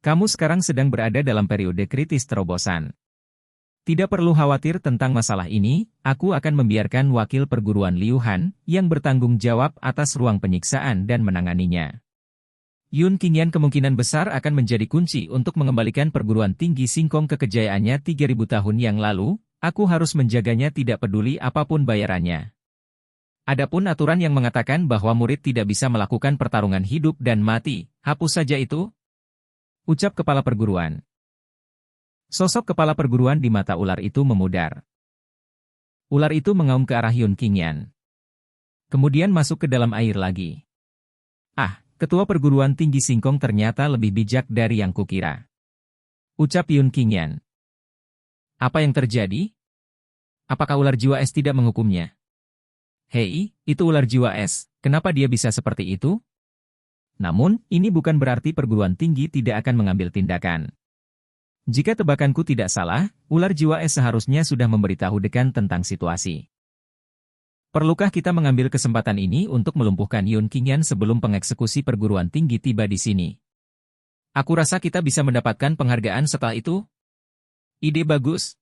Kamu sekarang sedang berada dalam periode kritis terobosan. Tidak perlu khawatir tentang masalah ini, aku akan membiarkan wakil perguruan Liu Han yang bertanggung jawab atas ruang penyiksaan dan menanganinya. Yun Qingyan kemungkinan besar akan menjadi kunci untuk mengembalikan perguruan tinggi Singkong ke kejayaannya 3000 tahun yang lalu, aku harus menjaganya tidak peduli apapun bayarannya. Adapun aturan yang mengatakan bahwa murid tidak bisa melakukan pertarungan hidup dan mati, hapus saja itu, ucap kepala perguruan. Sosok kepala perguruan di mata ular itu memudar. Ular itu mengaum ke arah Yun Qingyan. Kemudian masuk ke dalam air lagi. Ah, ketua perguruan tinggi Singkong ternyata lebih bijak dari yang kukira, ucap Yun Qingyan. Apa yang terjadi? Apakah ular jiwa es tidak menghukumnya? Hei, itu ular jiwa es, kenapa dia bisa seperti itu? Namun, ini bukan berarti perguruan tinggi tidak akan mengambil tindakan. Jika tebakanku tidak salah, ular jiwa es seharusnya sudah memberitahu dekan tentang situasi. Perlukah kita mengambil kesempatan ini untuk melumpuhkan Yun Qingyan sebelum pengeksekusi perguruan tinggi tiba di sini? Aku rasa kita bisa mendapatkan penghargaan setelah itu. Ide bagus.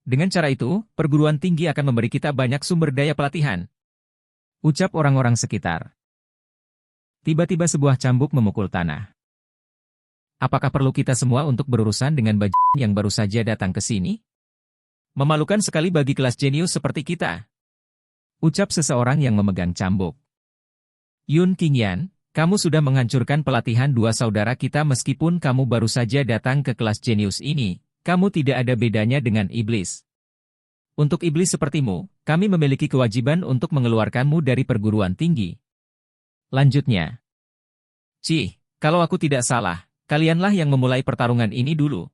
Dengan cara itu, perguruan tinggi akan memberi kita banyak sumber daya pelatihan, ucap orang-orang sekitar. Tiba-tiba sebuah cambuk memukul tanah. Apakah perlu kita semua untuk berurusan dengan bajingan yang baru saja datang ke sini? Memalukan sekali bagi kelas jenius seperti kita, ucap seseorang yang memegang cambuk. Yun Qingyan, kamu sudah menghancurkan pelatihan dua saudara kita meskipun kamu baru saja datang ke kelas jenius ini, kamu tidak ada bedanya dengan iblis. Untuk iblis sepertimu, kami memiliki kewajiban untuk mengeluarkanmu dari perguruan tinggi. Lanjutnya. Kalau aku tidak salah, kalianlah yang memulai pertarungan ini dulu.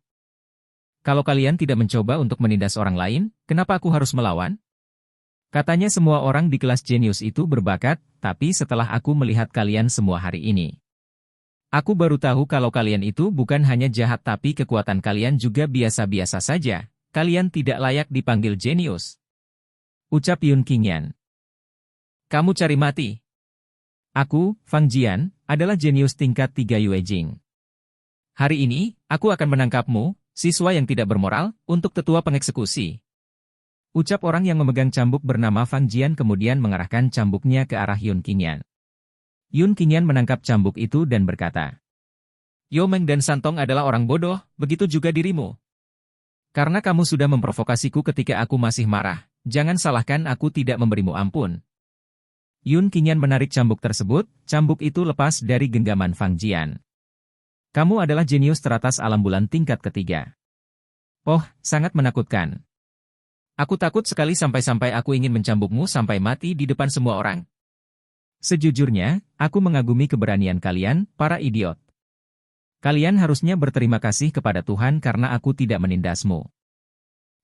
Kalau kalian tidak mencoba untuk menindas orang lain, kenapa aku harus melawan? Katanya semua orang di kelas jenius itu berbakat, tapi setelah aku melihat kalian semua hari ini, aku baru tahu kalau kalian itu bukan hanya jahat tapi kekuatan kalian juga biasa-biasa saja. Kalian tidak layak dipanggil jenius, ucap Yun Qingyan. Kamu cari mati. Aku, Fang Jian, adalah jenius tingkat 3 Yuejing. Hari ini, aku akan menangkapmu, siswa yang tidak bermoral, untuk tetua pengeksekusi. Ucap orang yang memegang cambuk bernama Fang Jian kemudian mengarahkan cambuknya ke arah Yun Qingyan. Yun Qingyan menangkap cambuk itu dan berkata, Yo Meng dan Santong adalah orang bodoh, begitu juga dirimu. Karena kamu sudah memprovokasiku ketika aku masih marah, jangan salahkan aku tidak memberimu ampun. Yun Qingyan menarik cambuk tersebut, cambuk itu lepas dari genggaman Fang Jian. Kamu adalah jenius teratas alam bulan tingkat ketiga. Oh, sangat menakutkan. Aku takut sekali sampai-sampai aku ingin mencambukmu sampai mati di depan semua orang. Sejujurnya, aku mengagumi keberanian kalian, para idiot. Kalian harusnya berterima kasih kepada Tuhan karena aku tidak menindasmu.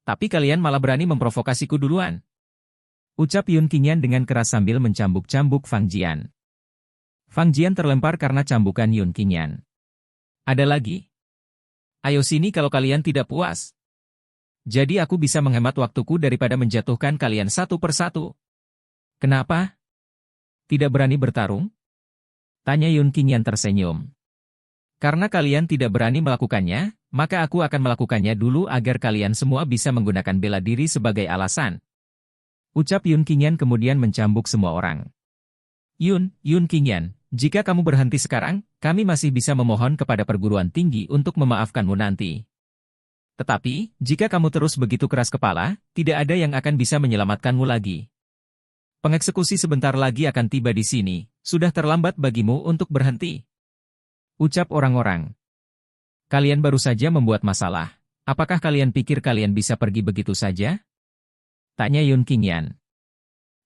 Tapi kalian malah berani memprovokasiku duluan, ucap Yun Qingyan dengan keras sambil mencambuk-cambuk Fang Jian. Fang Jian terlempar karena cambukan Yun Qingyan. Ada lagi. Ayo sini kalau kalian tidak puas. Jadi aku bisa menghemat waktuku daripada menjatuhkan kalian satu persatu. Kenapa? Tidak berani bertarung? Tanya Yun Qingyan tersenyum. Karena kalian tidak berani melakukannya, maka aku akan melakukannya dulu agar kalian semua bisa menggunakan bela diri sebagai alasan. Ucap Yun Qingyan kemudian mencambuk semua orang. Yun Qingyan, jika kamu berhenti sekarang, kami masih bisa memohon kepada perguruan tinggi untuk memaafkanmu nanti. Tetapi, jika kamu terus begitu keras kepala, tidak ada yang akan bisa menyelamatkanmu lagi. Pengeksekusi sebentar lagi akan tiba di sini, sudah terlambat bagimu untuk berhenti. Ucap orang-orang. Kalian baru saja membuat masalah, apakah kalian pikir kalian bisa pergi begitu saja? Tanya Yun Qingyan.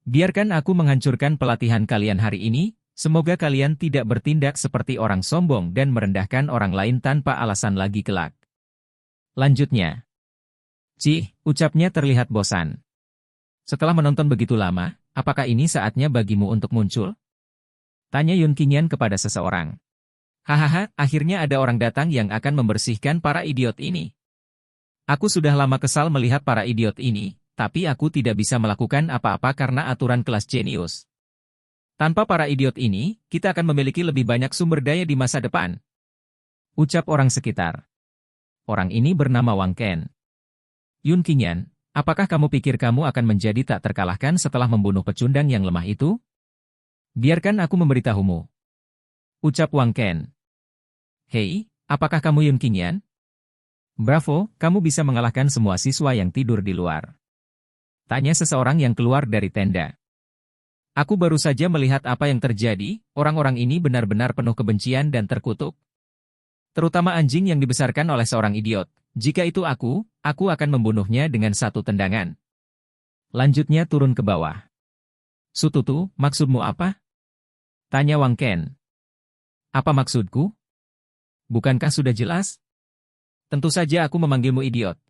Biarkan aku menghancurkan pelatihan kalian hari ini, semoga kalian tidak bertindak seperti orang sombong dan merendahkan orang lain tanpa alasan lagi kelak. Lanjutnya. Ucapnya terlihat bosan. Setelah menonton begitu lama, apakah ini saatnya bagimu untuk muncul? Tanya Yun Qingyan kepada seseorang. Hahaha, akhirnya ada orang datang yang akan membersihkan para idiot ini. Aku sudah lama kesal melihat para idiot ini, tapi aku tidak bisa melakukan apa-apa karena aturan kelas jenius. Tanpa para idiot ini, kita akan memiliki lebih banyak sumber daya di masa depan. Ucap orang sekitar. Orang ini bernama Wang Ken. Yun Qingyan, apakah kamu pikir kamu akan menjadi tak terkalahkan setelah membunuh pecundang yang lemah itu? Biarkan aku memberitahumu. Ucap Wang Ken. Hei, apakah kamu Yun Qingyan? Bravo, kamu bisa mengalahkan semua siswa yang tidur di luar. Tanya seseorang yang keluar dari tenda. Aku baru saja melihat apa yang terjadi, orang-orang ini benar-benar penuh kebencian dan terkutuk. Terutama anjing yang dibesarkan oleh seorang idiot. Jika itu aku akan membunuhnya dengan satu tendangan. Lanjutnya turun ke bawah. Sututu, maksudmu apa? Tanya Wang Ken. Apa maksudku? Bukankah sudah jelas? Tentu saja aku memanggilmu idiot.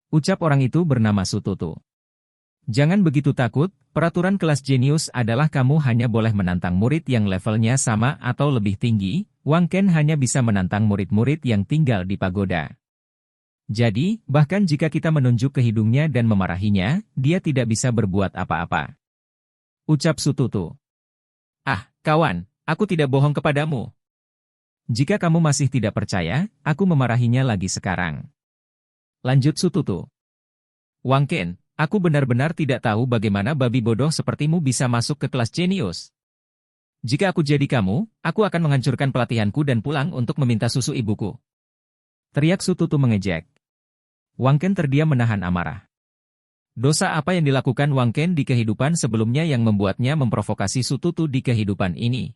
Ucap orang itu bernama Sututu. Jangan begitu takut, peraturan kelas jenius adalah kamu hanya boleh menantang murid yang levelnya sama atau lebih tinggi. Wang Ken hanya bisa menantang murid-murid yang tinggal di pagoda. Jadi, bahkan jika kita menunjuk ke hidungnya dan memarahinya, dia tidak bisa berbuat apa-apa. Ucap Sututu. Ah, kawan, aku tidak bohong kepadamu. Jika kamu masih tidak percaya, aku memarahinya lagi sekarang. Lanjut Sututu. Wang Ken, aku benar-benar tidak tahu bagaimana babi bodoh sepertimu bisa masuk ke kelas jenius. Jika aku jadi kamu, aku akan menghancurkan pelatihanku dan pulang untuk meminta susu ibuku. Teriak Sututu mengejek. Wang Ken terdiam menahan amarah. Dosa apa yang dilakukan Wang Ken di kehidupan sebelumnya yang membuatnya memprovokasi Sututu di kehidupan ini?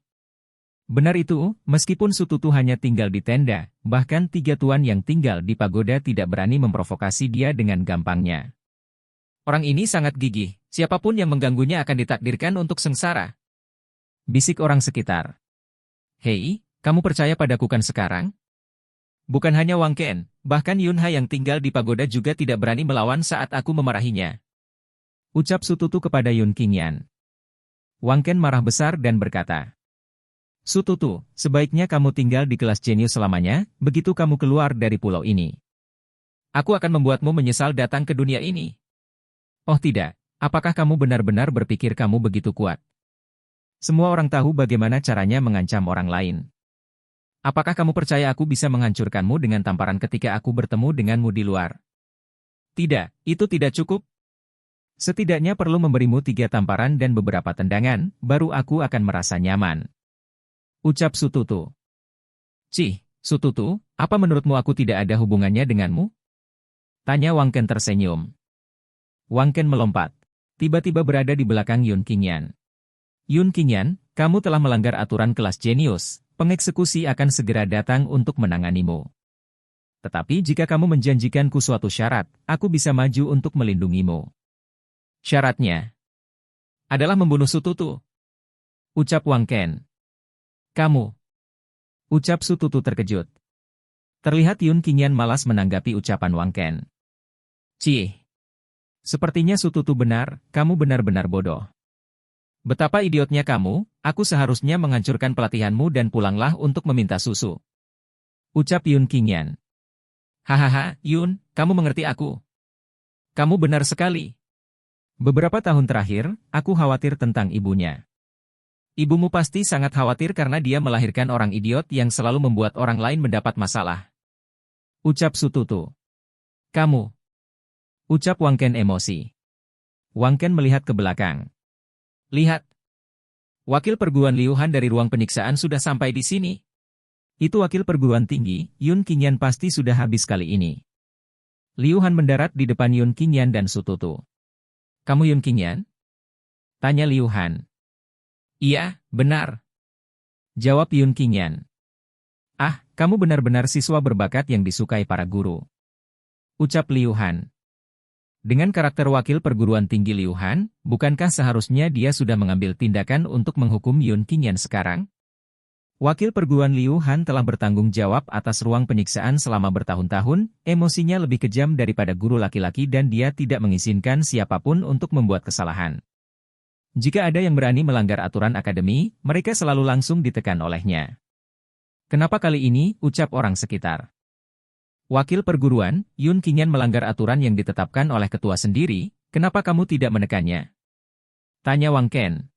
Benar itu, meskipun Sututu hanya tinggal di tenda, bahkan 3 tuan yang tinggal di pagoda tidak berani memprovokasi dia dengan gampangnya. Orang ini sangat gigih, siapapun yang mengganggunya akan ditakdirkan untuk sengsara. Bisik orang sekitar. Hei, kamu percaya padaku kan sekarang? Bukan hanya Wang Ken, bahkan Yun Ha yang tinggal di pagoda juga tidak berani melawan saat aku memarahinya. Ucap Sututu kepada Yun Qingyan. Wang Ken marah besar dan berkata, Sututu, sebaiknya kamu tinggal di kelas jenius selamanya, begitu kamu keluar dari pulau ini. Aku akan membuatmu menyesal datang ke dunia ini. Oh tidak, apakah kamu benar-benar berpikir kamu begitu kuat? Semua orang tahu bagaimana caranya mengancam orang lain. Apakah kamu percaya aku bisa menghancurkanmu dengan tamparan ketika aku bertemu denganmu di luar? Tidak, itu tidak cukup. Setidaknya perlu memberimu 3 tamparan dan beberapa tendangan, baru aku akan merasa nyaman. Ucap Sututu. Cih, Sututu, apa menurutmu aku tidak ada hubungannya denganmu? Tanya Wang Ken tersenyum. Wang Ken melompat. Tiba-tiba berada di belakang Yun Qingyan. Yun Qingyan, kamu telah melanggar aturan kelas jenius, pengeksekusi akan segera datang untuk menanganimu. Tetapi jika kamu menjanjikanku suatu syarat, aku bisa maju untuk melindungimu. Syaratnya adalah membunuh Sututu. Ucap Wang Ken. Kamu. Ucap Sututu terkejut. Terlihat Yun Qingyan malas menanggapi ucapan Wang Ken. Cih. Sepertinya Sututu benar, kamu benar-benar bodoh. Betapa idiotnya kamu, aku seharusnya menghancurkan pelatihanmu dan pulanglah untuk meminta susu. Ucap Yun Qingyan. Hahaha, Yun, kamu mengerti aku. Kamu benar sekali. Beberapa tahun terakhir, aku khawatir tentang ibunya. Ibumu pasti sangat khawatir karena dia melahirkan orang idiot yang selalu membuat orang lain mendapat masalah. Ucap Sututu. Kamu. Ucap Wang Ken emosi. Wang Ken melihat ke belakang. Lihat. Wakil perguruan Liu Han dari ruang penyiksaan sudah sampai di sini. Itu wakil perguruan tinggi, Yun Qingyan pasti sudah habis kali ini. Liu Han mendarat di depan Yun Qingyan dan Sututu. Kamu Yun Qingyan? Tanya Liu Han. Iya, benar. Jawab Yun Qingyan. Ah, kamu benar-benar siswa berbakat yang disukai para guru. Ucap Liu Han. Dengan karakter wakil perguruan tinggi Liu Han, bukankah seharusnya dia sudah mengambil tindakan untuk menghukum Yun Qingyan sekarang? Wakil perguruan Liu Han telah bertanggung jawab atas ruang penyiksaan selama bertahun-tahun, emosinya lebih kejam daripada guru laki-laki dan dia tidak mengizinkan siapapun untuk membuat kesalahan. Jika ada yang berani melanggar aturan akademi, mereka selalu langsung ditekan olehnya. Kenapa kali ini, ucap orang sekitar. Wakil perguruan, Yun Qingyan melanggar aturan yang ditetapkan oleh ketua sendiri, kenapa kamu tidak menekannya? Tanya Wang Ken.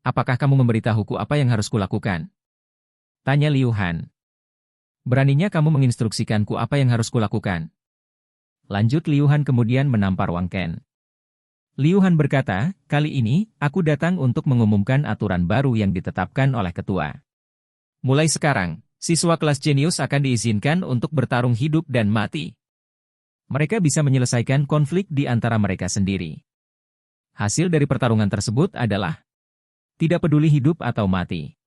Apakah kamu memberitahuku apa yang harus kulakukan? Tanya Liu Han. Beraninya kamu menginstruksikanku apa yang harus kulakukan? Lanjut Liu Han kemudian menampar Wang Ken. Liu Han berkata, kali ini, aku datang untuk mengumumkan aturan baru yang ditetapkan oleh ketua. Mulai sekarang, siswa kelas jenius akan diizinkan untuk bertarung hidup dan mati. Mereka bisa menyelesaikan konflik di antara mereka sendiri. Hasil dari pertarungan tersebut adalah tidak peduli hidup atau mati.